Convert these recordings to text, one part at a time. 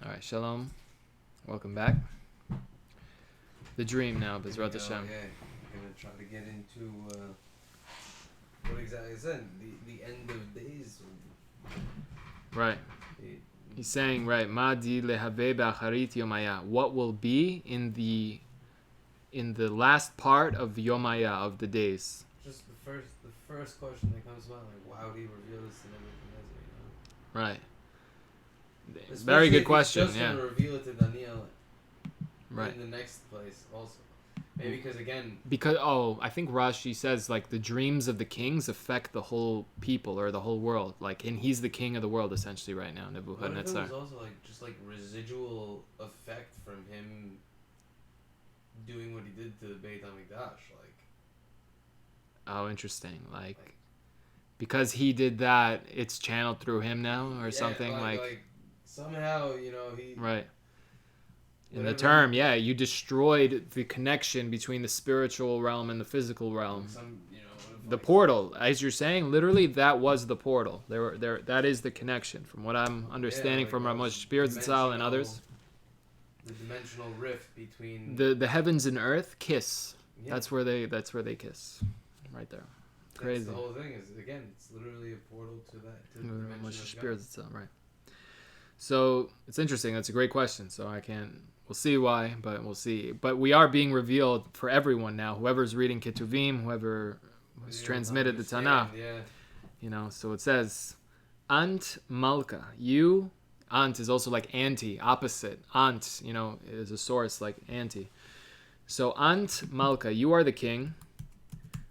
All right, shalom. Welcome back. The dream now, Bezrat Hashem. Yeah, I'm gonna try to get into what exactly is that? The end of days. Right. He's saying, right, Madi lehave ba'acharit yomaya. What will be in the last part of Yomaya, of the days? Just the first question that comes to mind, like, how do you reveal this to Nebuchadnezzar? Right. Especially Very good if question. He's just Yeah. gonna reveal it to DaNiiEL. Right. In the next place, also. Maybe because again. I think Rashi says like the dreams of the kings affect the whole people or the whole world. Like, and he's the king of the world essentially right now, Nebuchadnezzar. What if it was also like just like residual effect from him doing what he did to the Beit HaMikdash, like. Oh, interesting. Like, because he did that, it's channeled through him now, or something like somehow, he. Right. In the term, you destroyed the connection between the spiritual realm and the physical realm. The portal, as you're saying, literally that was the portal. That is the connection, from what I'm understanding from Ramosh Spiritzal and others. The dimensional rift between the heavens and earth kiss. Yeah. That's where they kiss, right there. Crazy. That's the whole thing is, again, it's literally a portal to that. To the dimension of God. Spiritzal, right? So it's interesting. That's a great question. So we'll see why, but we'll see. But we are being revealed for everyone now. Whoever's reading Ketuvim, whoever has transmitted the Tanakh. Yeah. So it says, Ant Malka. You, Ant is also like anti, opposite. Ant, is a source like anti. So Ant Malka, you are the king.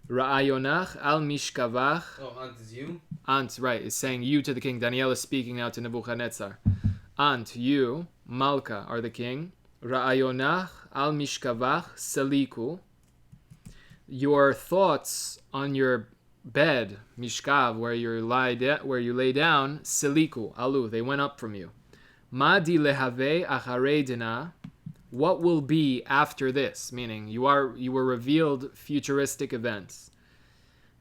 Ra'ayonach al mishkavach. Oh, Ant is you? Ant, right, is saying you to the king. Daniel is speaking now to Nebuchadnezzar. Ant, you, Malka, are the king. Ra'ayonach al mishkavach seliku. Your thoughts on your bed, mishkav, where you lay down, seliku, alu, they went up from you. Madi lehave acharei dina. What will be after this? Meaning, you were revealed futuristic events.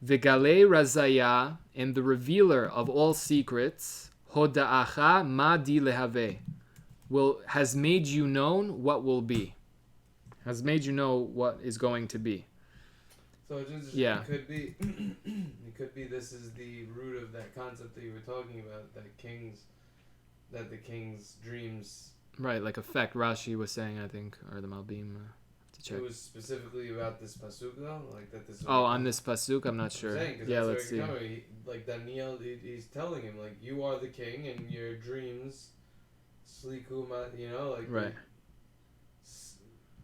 V'galei razaya, and the revealer of all secrets, hoda'acha madi lehave, has made you known what will be. Has made you know what is going to be. So it could be, it could be this is the root of that concept that you were talking about, that the king's dreams. Right, like effect. Rashi was saying, I think, or the Malbim. To check. It was specifically about this pasuk though, like that. This. On this pasuk, I'm not sure. Let's see. Like DaNiiEL, he's telling him like you are the king and your dreams, slikuma, like. Right.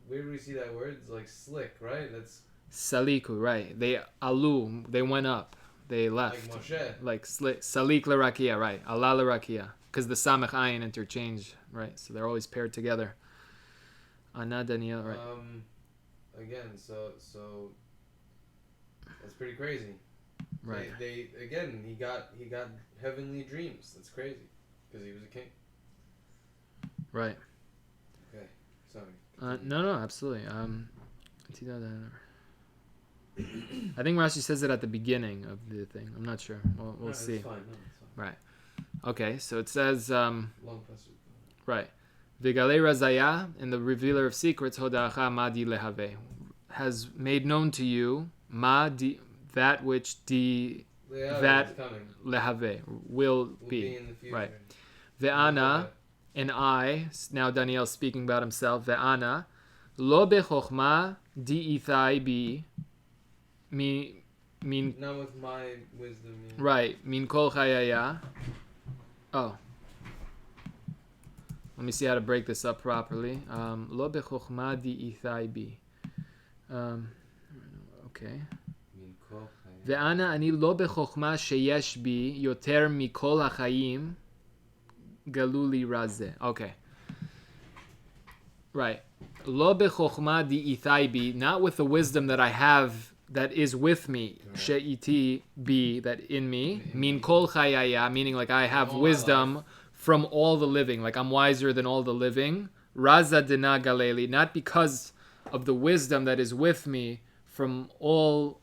Where do we see that word? It's like slick, right? That's. Saliku, right? They went up. They left. Like Moshe. Like salik l'rakia, right? Allah l'rakia. Because the samech ayin interchange, right? So they're always paired together. Ana DaNiiEL, right? Again, so that's pretty crazy. Right. He got heavenly dreams. That's crazy because he was a king. Right. Okay. Sorry. No, absolutely. I think Rashi says it at the beginning of the thing. I'm not sure. We'll see. It's fine. No, it's fine. Right. Okay, so it says, long pasuk. Right. V'galei razaya, and the revealer of secrets, hoda'acha madi lehave, has made known to you that which that lehave will be. In the future. Right. Ve'ana, and I, now DaNiiEL speaking about himself, ve'ana, lo bechokhma di'ithai bi, not with my wisdom. Yeah. Right. Min kol chayaya. Oh. Let me see how to break this up properly. Lo bechokhma di'ithai bi. Okay. Ve'ana ani lo bechokhma sheyesh bi yoter mikol hachayim galuli razeh. Okay. Right. Lo bechokhma di'ithai bi, not with the wisdom that I have that is with me, she'iti bi, that in me, min kol chayaya, meaning like I have wisdom from all the living, like I'm wiser than all the living. Raza dina galeli, not because of the wisdom that is with me from all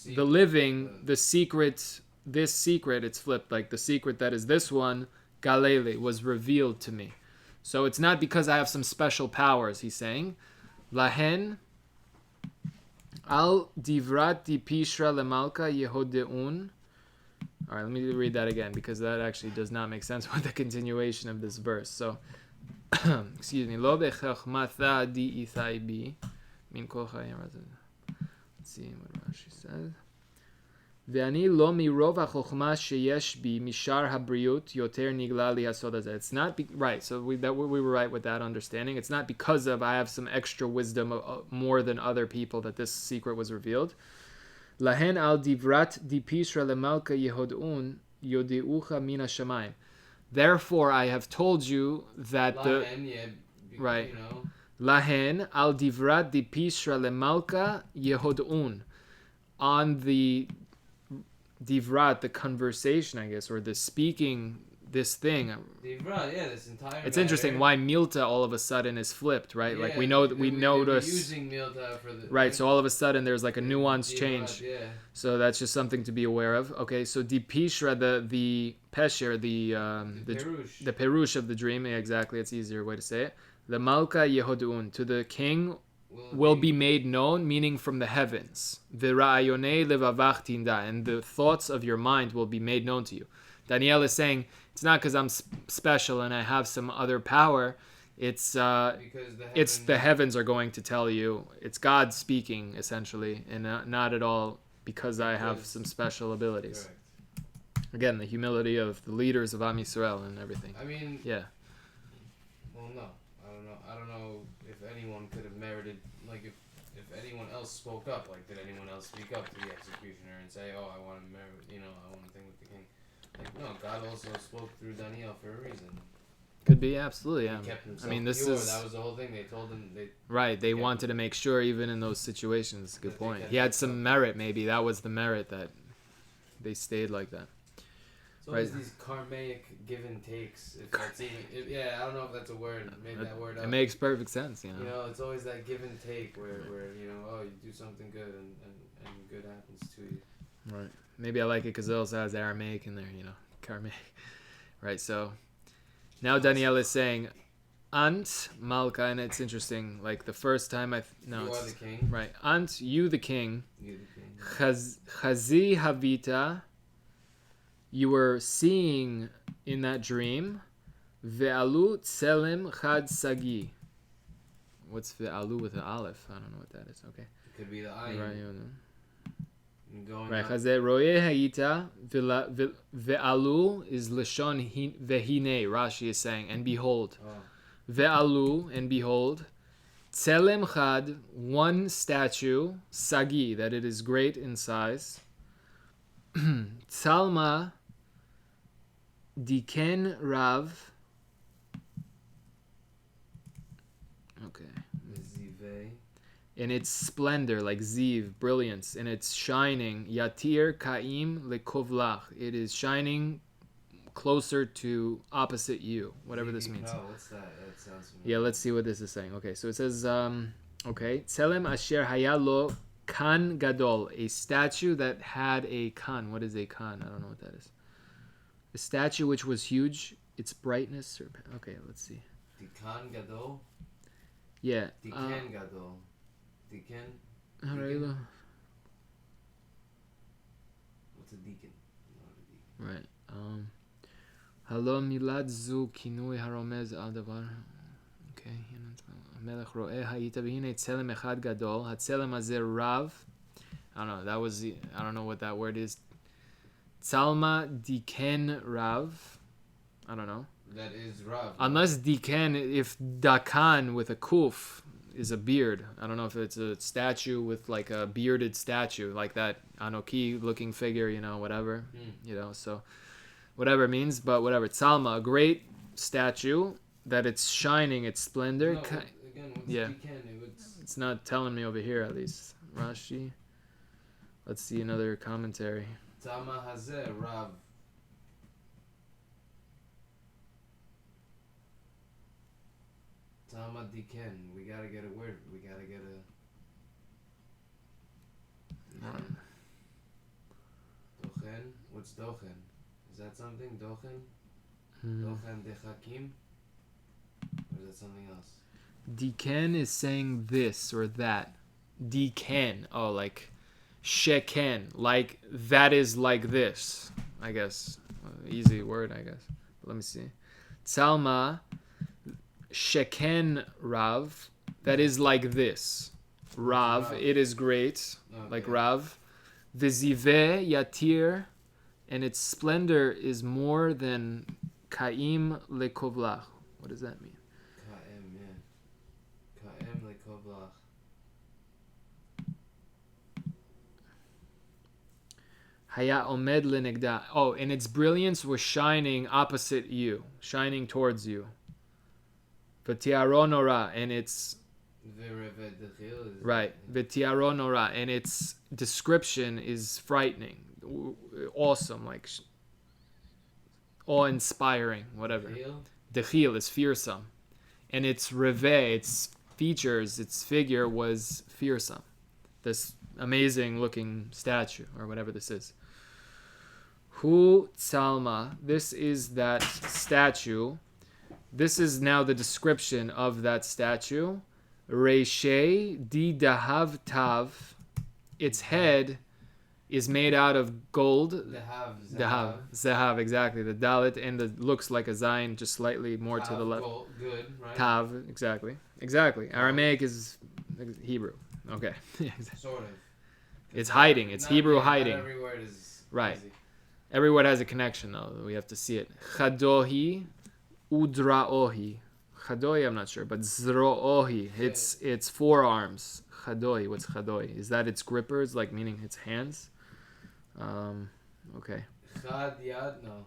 the living, this secret, it's flipped, like the secret that is this one, galeli, was revealed to me. So it's not because I have some special powers, he's saying. Lahen al divrat di pishra lemalka yehodeun. All right, let me read that again because that actually does not make sense with the continuation of this verse. So, excuse me. Lo bechachmatha di ithai bi min kol chayim. Let's see what Rashi says. Ve'ani lo mirov ha'chokhma sheyesh bi mishar habriut yoter nigla li hasod hazeh. It's not right. So we were right with that understanding. It's not because of I have some extra wisdom more than other people that this secret was revealed. Lahen al divrat di pishra lemalka yehodun yodiucha min hashamayim. Therefore, I have told you that right. You know. Lahen al divrat di pishra lemalka yehodun. On the divrat, the conversation, I guess, or the speaking, this thing. Divrat, yeah, this entire. It's interesting why milta all of a sudden is flipped, right? Yeah, like we notice using milta for the right. So all of a sudden there's like a nuance divrat, change. Yeah. So that's just something to be aware of. Okay, so di pishra, the pesher, the perush of the dream. Yeah, exactly, it's easier way to say it. The malka yehodun, to the king will be made known, meaning from the heavens. V'ra'ayonei levavach tinda, and the thoughts of your mind will be made known to you. DaNiiEL is saying it's not because I'm special and I have some other power. It's the heavens are going to tell you. It's God speaking essentially, and not at all because I have some special abilities. Correct. Again, the humility of the leaders of Am Yisrael and everything. I mean, yeah. Well, no, I don't know if anyone could have merited, like if anyone else spoke up, like did anyone else speak up to the executioner and say, oh, I want to merit, I want to thing with the king. Like, no, God also spoke through DaNiiEL for a reason. Could be, absolutely, yeah. He kept himself pure. That was the whole thing. They told him they wanted to make sure, even in those situations. Good point. He had some merit, maybe. That was the merit that they stayed like that. So there's these karmic give and takes. If that's even, I don't know if that's a word. Made that word up. It makes perfect sense, it's always that give and take where you do something good and good happens to you. Right. Maybe I like it because it also has Aramaic in there, karmic. Right. So now DaNiiEL is saying, Ant Malka, and it's interesting. Like the first time you are the king. Right. Ant, you the king. You the king. Chazi Havita. You were seeing in that dream, Ve'alu Tselem Chad Sagi. What's Ve'alu with the aleph? I don't know what that is. Okay. It could be the ayin. Right. Chazeh Roye Hayita Ve'alu is Lashon Vehine. Rashi is saying, and behold. Ve'alu, and behold. Tselem Chad, one statue, Sagi, that it is great in size. Tzalma Diken Rav. Okay. In its splendor, like Ziv, brilliance, in its shining, Yatir Kaim Lekovlach. It is shining closer to opposite you, whatever this means. Oh, what's that? That sounds familiar. Yeah, let's see what this is saying. Okay, so it says, Tselem Asher Hayalo Kan Gadol, a statue that had a kan. What is a kan? I don't know what that is. A statue which was huge, its brightness. Okay, let's see. Dikan Gadol? Yeah. Dikan Gadol. Dikan? What's a deacon? Right. Halo milad zu kinui haromez al davar. Okay. המלך רואה היית והנה צלם אחד גדול, הצלם הזה רב. I don't know, I don't know what that word is. Tzalma diken rav. I don't know. That is rav. Unless diken, if dakan with a kuf is a beard. I don't know if it's a statue with like a bearded statue, like that Anoki looking figure, whatever. So whatever it means, but whatever. Tzalma, a great statue that it's shining, its splendor. No, again, it's not telling me over here at least. Rashi. Let's see another commentary. Tama hazeh rav. Tama diken. We gotta get a word. We gotta get a. Dochen. What's dochen? Is that something? Dochen. Dochen dechakim. is that something else? Diken is saying this or that. Diken. Oh, like sheken. Like that is like this. I guess. Easy word, I guess. But let me see. Tzalma sheken Rav. That is like this. Rav. It is great. Okay. Like Rav. V'ziveh yatir. And its splendor is more than Kaim lekovlach. What does that mean? Kaim, yeah. Kaim lekovlach. Haya omed lenegda. Oh, and its brilliance was shining opposite you, shining towards you. V'tiaronora, and its right. V'tiaronora, and its description is frightening, awesome, like awe-inspiring, whatever. Dechil is fearsome, and its reve, its features, its figure was fearsome. This amazing-looking statue, or whatever this is. Hu Tzalma, this is that statue. This is now the description of that statue. Reishei di dahav tav. Its head is made out of gold. Zahav, exactly. The dalit and the looks like a zayin, just slightly more tav, to the left. Gold, good, right? Tav, exactly. Aramaic is Hebrew. Okay. Sort of. It's hiding. It's Hebrew hiding. Not every word is right. easy. Every word has a connection, though. We have to see it. Chadohi, udraohi. Chadohi, I'm not sure, but zroohi. It's forearms. Chadohi. What's chadohi? Is that its grippers, like meaning its hands? Okay. Chad yad, no.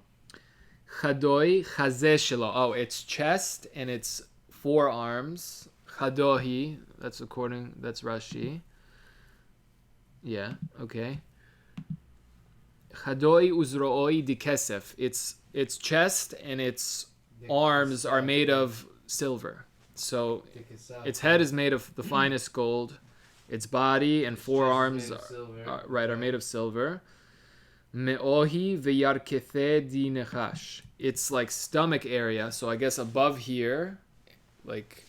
Chadoi chazeh shelo. Oh, its chest and its forearms. Chadohi. That's Rashi. Yeah. Okay. Chadoi uzrooi di kesef. Its chest and its arms are made of silver. So its head is made of the finest gold. Its body and forearms are made of silver. Me'ohi v'yarkethe di nechash. It's like stomach area. So I guess above here, like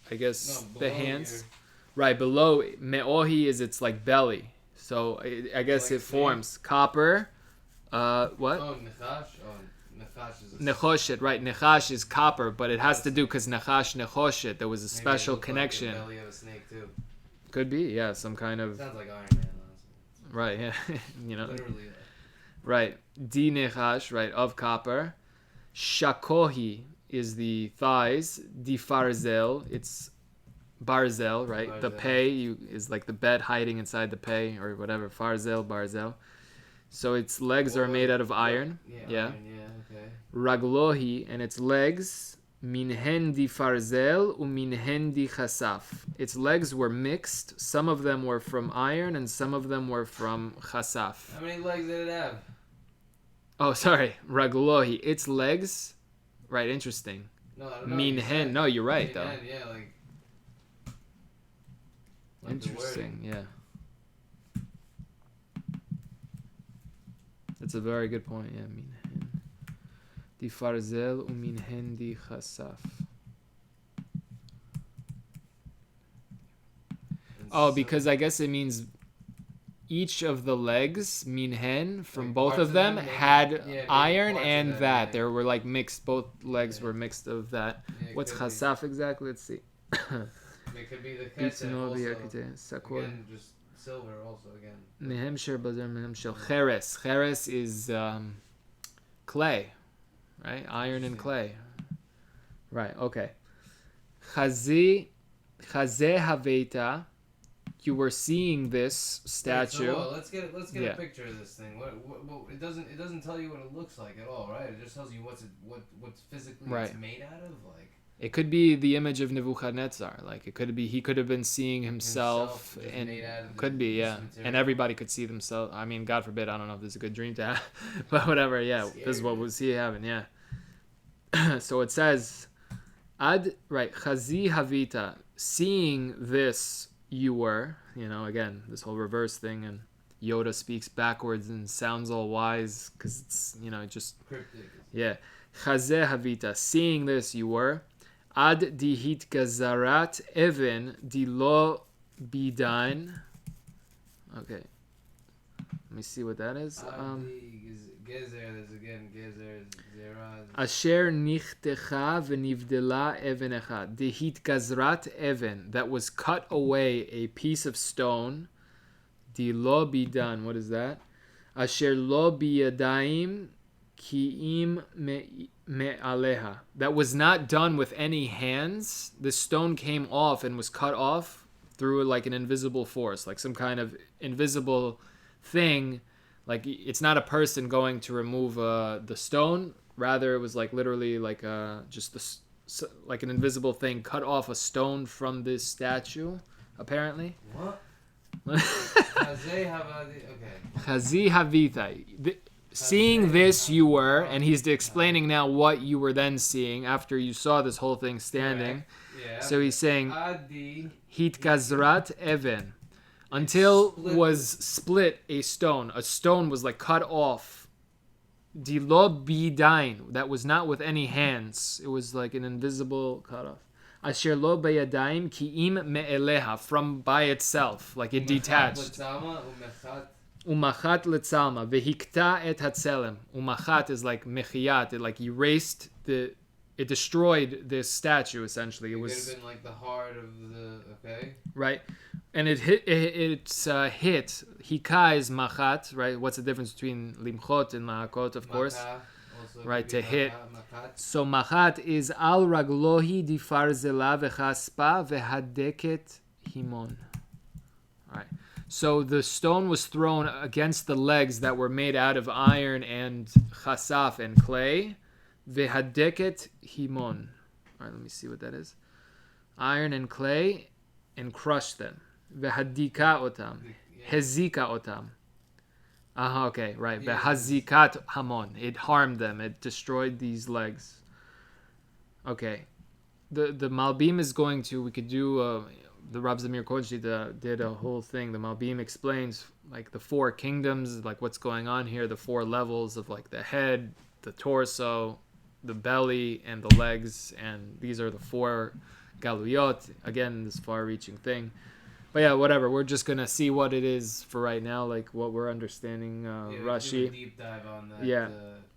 the hands. Here. Right below me'ohi is its like belly. So I guess like it forms copper. What? Oh, nechash. Nechash is nechoshet, right? Nechash is copper, but it has to do because nechash, nechoshet. There was a special connection. Like the belly of a snake too. Could be, yeah, some kind of. Sounds like Iron Man, honestly. Right, yeah, Literally. Right, di nechash, right, of copper. Shakohi is the thighs. Di farzel, it's barzel, right? Barzel. The pei is like the bed hiding inside the pei or whatever. Farzel, barzel. So its legs are made out of iron. Yeah. Iron, yeah, okay. Raglohi, and its legs, minhen di farzel uminhen di chasaf. Its legs were mixed. Some of them were from iron and some of them were from chasaf. How many legs did it have? Oh, sorry. Raglohi. Its legs. Right, interesting. No, I don't know. Minhen. No, you're right, minhen, though. Yeah, like interesting, yeah. That's a very good point, yeah. Minhen. Di farzel uminhen di chasaf. Oh, because I guess it means each of the legs, minhen, from like both of them had iron and that. There were like mixed, both legs were mixed of that. What's chasaf exactly? Let's see. It could be the kesef also. Again, just silver also again. Mehem sher bazer mehem shel cheres. Cheres is clay, right? Iron and clay. Right, okay. Chazeh haveta. You were seeing this statue. So, let's get a picture of this thing. What it doesn't tell you what it looks like at all, right? It just tells you what's physically it's made out of, like. It could be the image of Nebuchadnezzar. Like it could be he could have been seeing himself and could be, yeah. Material. And everybody could see themselves. I mean, God forbid, I don't know if this is a good dream to have, but whatever, yeah. This is what was he having, yeah. So it says, Chazi havita, seeing this you were, again, this whole reverse thing, and Yoda speaks backwards and sounds all wise because it's, just... Cryptic. Yeah. Chazeh havita, seeing this you were, Ad dihit gazarat even dilo bidain. Okay. Let me see what that is. Gezer, there's again Gezer, Zera. Asher nichtecha v'nivdela even echad. Dihit gazrat even, that was cut away a piece of stone. Di lo bidan, what is that? Asher lo biyadaim ki'im me'aleha. That was not done with any hands. The stone came off and was cut off through like an invisible force, like some kind of invisible thing. Like it's not a person going to remove the stone. Rather, it was like literally like just like an invisible thing cut off a stone from this statue. Apparently. What? Chazi havita. Seeing this, you were, and he's explaining now what you were then seeing after you saw this whole thing standing. Yeah. So he's saying, hit gazrat even. Until was split a stone. A stone was like cut off. Dilo bidain. That was not with any hands. It was like an invisible cut off. Asher lo bayadaim ki'im me'eleha. From by itself. Like it detached. Umachat letzalma. Vehikta et hatzelem. Umachat is like mechiyat. It like erased it destroyed this statue essentially. It was could have been like the heart of the okay. Right. And it hit. Hika is machat, right? What's the difference between limchot and mahakot? Of course, right? To hit. So machat is al raglohi difarzela vechaspa vehadeket himon. All right. So the stone was thrown against the legs that were made out of iron and chasaf and clay. Vehadeket himon. All right. Let me see what that is. Iron and clay, and crushed them. Vehadika otam. Hezika otam. Okay, right. Vehazikat hamon. It harmed them. It destroyed these legs. Okay. The Malbim is going to, we could do, the Rab Zamir Kodshi did a whole thing. The Malbim explains like the four kingdoms, like what's going on here, the four levels of like the head, the torso, the belly, and the legs. And these are the four galuyot. Again, this far-reaching thing. But yeah, whatever. We're just gonna see what it is for right now, like what we're understanding. Rashi. Do a deep dive on that. Yeah.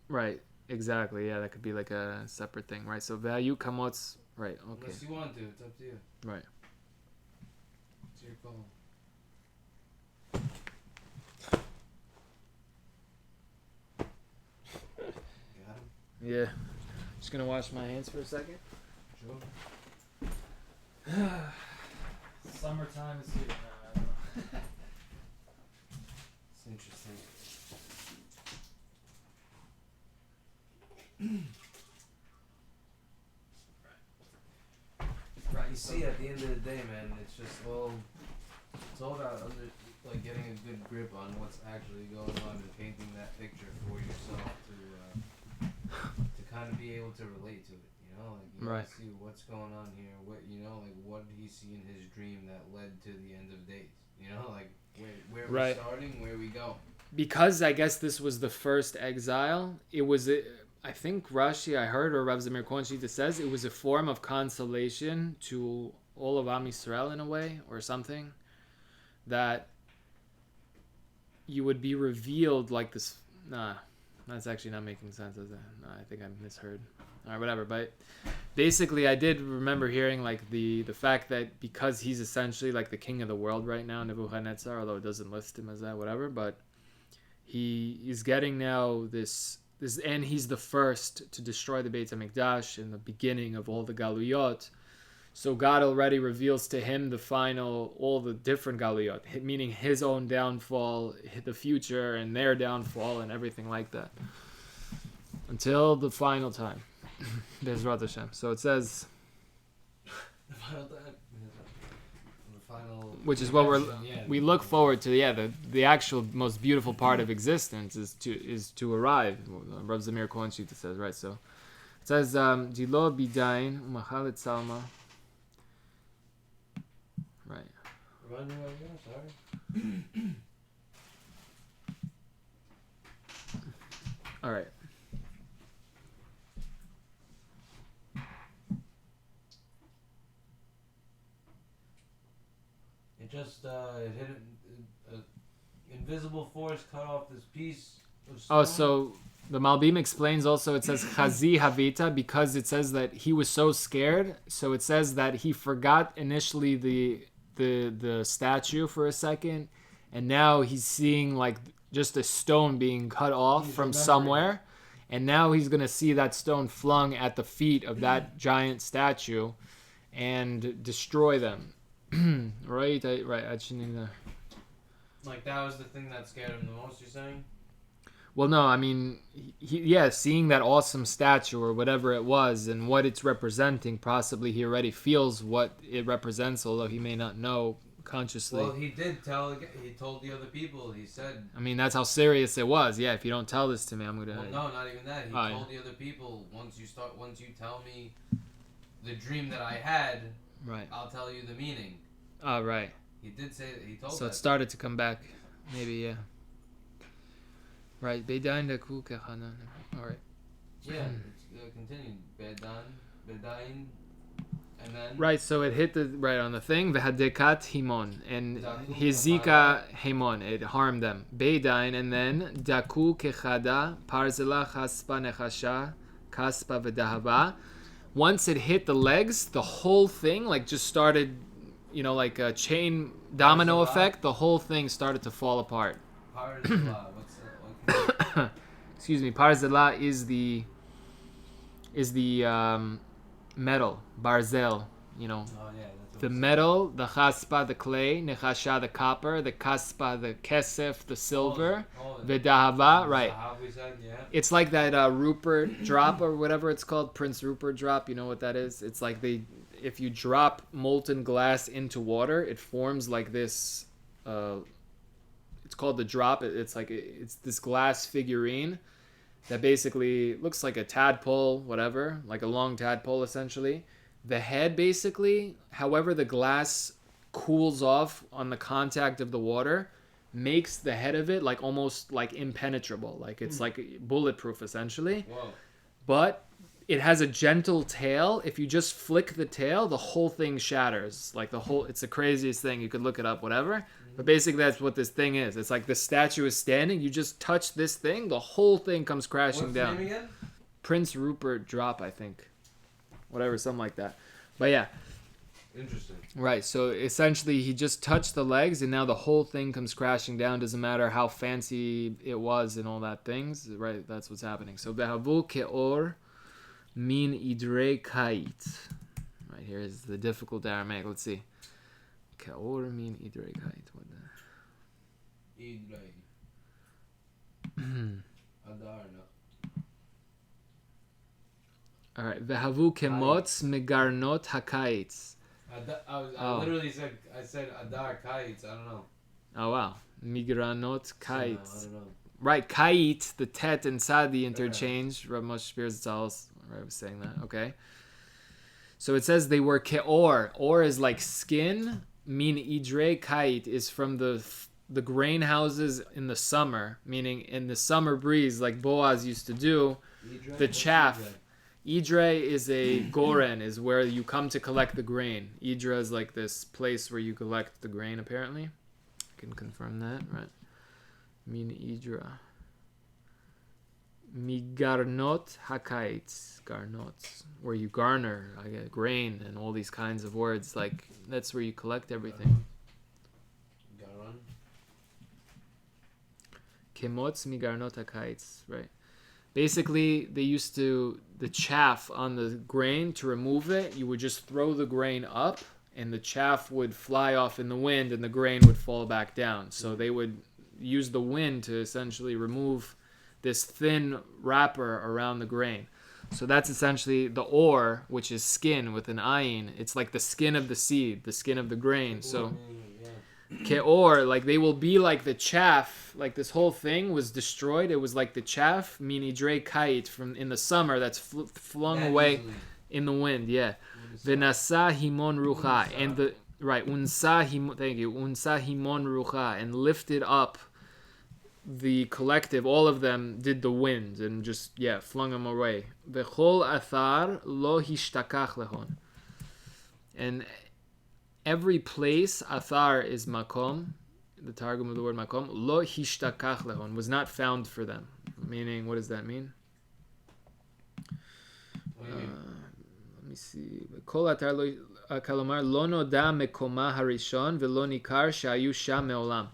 Right. Exactly. Yeah, that could be like a separate thing, right? So value kamots. Right. Okay. Unless you want to, it's up to you. Right. It's your call. Got him? Yeah. Just gonna wash my hands for a second. Sure. Summertime is here. I don't know. It's interesting. Right. You see, at the end of the day, man, it's all about like getting a good grip on what's actually going on and painting that picture for yourself to kind of be able to relate to it. You know, like you right. see what's going on here. What like what did he see in his dream that led to the end of days? You know, like where right. we're starting, where we go. Because I guess this was the first exile. It was, I think Rashi, I heard, or Rav Zamir Konshita says, it was a form of consolation to all of Am Yisrael in a way, or something, that you would be revealed like this. Nah, that's actually not making sense, is it? No, I think I misheard. All right, whatever. But basically, I did remember hearing like the fact that because he's essentially like the king of the world right now, Nebuchadnezzar, although it doesn't list him as that, whatever. But he is getting now this, and he's the first to destroy the Beit HaMikdash in the beginning of all the Galuyot. So God already reveals to him the final, all the different Galuyot, meaning his own downfall, the future, and their downfall, and everything like that, until the final time. Bezrat Hashem. So it says, The final time. The final. which is what we look forward to. Yeah, the actual most beautiful part of existence is to arrive. Rav Zamir Kohen Shita says, right? So it says, Dilo bidain umachalet salma. Right. Remind me what again? Sorry. All right. It just it hit an invisible force cut off this piece of stone. Oh, so the Malbim explains also, it says Chazi Havita because it says that he was so scared. So it says that he forgot initially the statue for a second, and now he's seeing like just a stone being cut off from somewhere, and now he's gonna see that stone flung at the feet of that giant statue and destroy them. Right. Like that was the thing that scared him the most, you're saying? Well, no, I mean, seeing that awesome statue or whatever it was and what it's representing, possibly he already feels what it represents, although he may not know consciously. Well, he told the other people, he said... I mean, that's how serious it was. Yeah, if you don't tell this to me, I'm going to... Well, no, not even that. He told the other people, once you tell me the dream that I had, right, I'll tell you the meaning. Oh, right. He did say that, he told So that. it started to come back, maybe, yeah. Right, Alright. Yeah, it's continued. Bedain, and then... Right, so it hit on the thing, Vehadekat Himon, and Hizika Himon, it harmed them. Bedain, and then Daku Kechada, Parzela Chaspa Nechasha, Kaspa Vedahava. Once it hit the legs, the whole thing like just started, like a chain domino effect, the whole thing started to fall apart. Parzela, Excuse me, Parzela is the metal, barzel, Oh, yeah, that's the metal, the chaspa, the clay, nechasha, the copper, the kaspa, the kesef, the silver, vedahava, right. It's like that Rupert drop or whatever it's called, Prince Rupert drop, you know what that is? It's like if you drop molten glass into water, it forms like this, it's called the drop. It's this glass figurine that basically looks like a tadpole, whatever, like a long tadpole essentially. The head basically, however the glass cools off on the contact of the water, makes the head of it like almost like impenetrable. Like it's like bulletproof essentially. Whoa. But it has a gentle tail. If you just flick the tail, the whole thing shatters. It's the craziest thing. You could look it up, whatever. But basically that's what this thing is. It's like the statue is standing. You just touch this thing, the whole thing comes crashing down. What's the name again? Prince Rupert drop, I think. Whatever, something like that. But yeah. Interesting. Right, so essentially he just touched the legs and now the whole thing comes crashing down. Doesn't matter how fancy it was and all that things. Right, that's what's happening. So Behavu Keor Min Idre Kait. Right, here is the difficult Aramaic. Let's see. Keor Min Idre Kait. What the? Idre. Adar, no. All right. Vehavu kemotz megarnot hakaitz. I literally said Adar Kaitz. I don't know. Oh wow. Migranot kaitz. I don't know. Right. Kait, the tet and sadi interchange. Rav Moshe Shpirs I was saying that. Okay. So it says they were keor. Or is like skin. Min idre kait is from the grain houses in the summer, meaning in the summer breeze, like Boaz used to do. Idre? The chaff. Idre is a goren, is where you come to collect the grain. Idra is like this place where you collect the grain, apparently. I can confirm that, right? Min Idra. Migarnot hakaitz. Garnot. Where you garner grain and all these kinds of words. Like, that's where you collect everything. Garon. Kemotz migarnot hakaitz, right? Basically, they used to, the chaff on the grain, to remove it, you would just throw the grain up, and the chaff would fly off in the wind, and the grain would fall back down. So they would use the wind to essentially remove this thin wrapper around the grain. So that's essentially the or, which is skin with an ayin. It's like the skin of the seed, the skin of the grain. So keor, like they will be like the chaff, like this whole thing was destroyed. It was like the chaff, mini dre kite from in the summer that's flung away in the wind. Yeah, venasa himon rucha, and the unsa himon. Thank you, unsa himon rucha, and lifted up the collective. All of them did the wind and just flung them away. Vechol athar lo hishtakach lehon, and every place, athar is makom, the targum of the word makom, lo hishtakach lehon, was not found for them. Meaning, what does that mean? What do you mean? Let me see. Kol atar lo kalomar lo noda mekoma harishon velo nikar shayu sham meolam.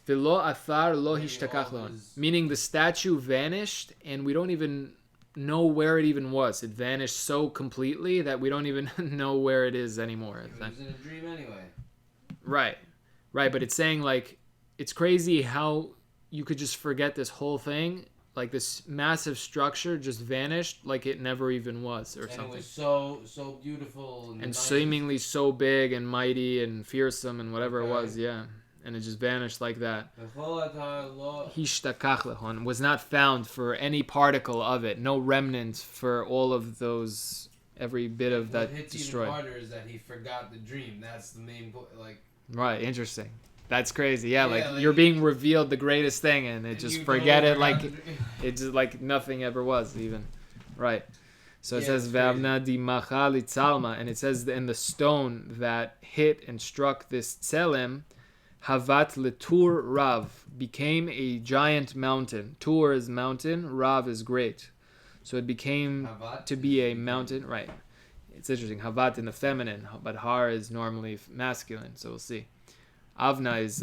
Velo athar lo hishtakach lehon. Meaning the statue vanished and we don't even know where it even was. It vanished so completely that we don't even know where it is anymore. It was in a dream anyway. Right, but it's saying like it's crazy how you could just forget this whole thing, like this massive structure just vanished like it never even was or something. And it was so beautiful and seemingly so big and mighty and fearsome and whatever it was, yeah. And it just vanished like that. Hishtakach lehon was not found for any particle of it, no remnant for all of those, every bit of that destroyed. What hits even harder is that he forgot the dream. That's the main point. Like, right, interesting. That's crazy. Yeah, like you're being revealed the greatest thing, and it just forget it like it just like nothing ever was even. Right. So it says Vavna di machali tzalma, and it says in the stone that hit and struck this tselem, Havat letur rav, became a giant mountain. Tur is mountain, rav is great. So it became Havat to be a mountain. Right. It's interesting. Havat in the feminine, but har is normally masculine. So we'll see. Avna is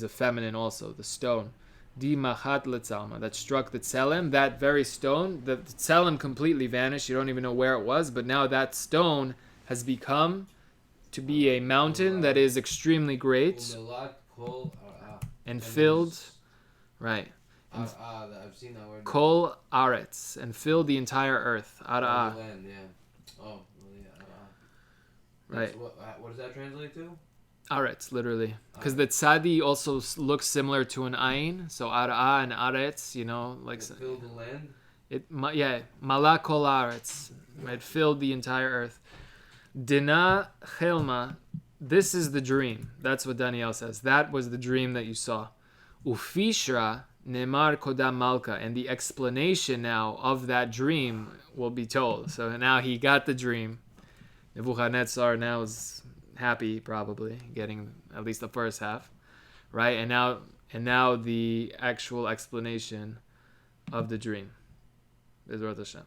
a feminine also, the stone. Di machat letzalma, that struck the tselem. That very stone, the tselem completely vanished. You don't even know where it was. But now that stone has become to be a mountain that is extremely great and filled, right? I've seen that word. Kol aretz, and filled the entire earth. Ara'ah. Yeah. Oh, yeah. Right. What does that translate to? Aretz, literally. Because the tzadi also looks similar to an ayin. So ara'ah and aretz, you know, like. It filled the land? Mala kol aretz. It filled the entire earth. Dina chelma, this is the dream. That's what DaNiiEL says. That was the dream that you saw. Ufishra nemar kodam malka, and the explanation now of that dream will be told. So now he got the dream. Nebuchadnezzar now is happy, probably getting at least the first half, right? And now the actual explanation of the dream. Bezrat Hashem.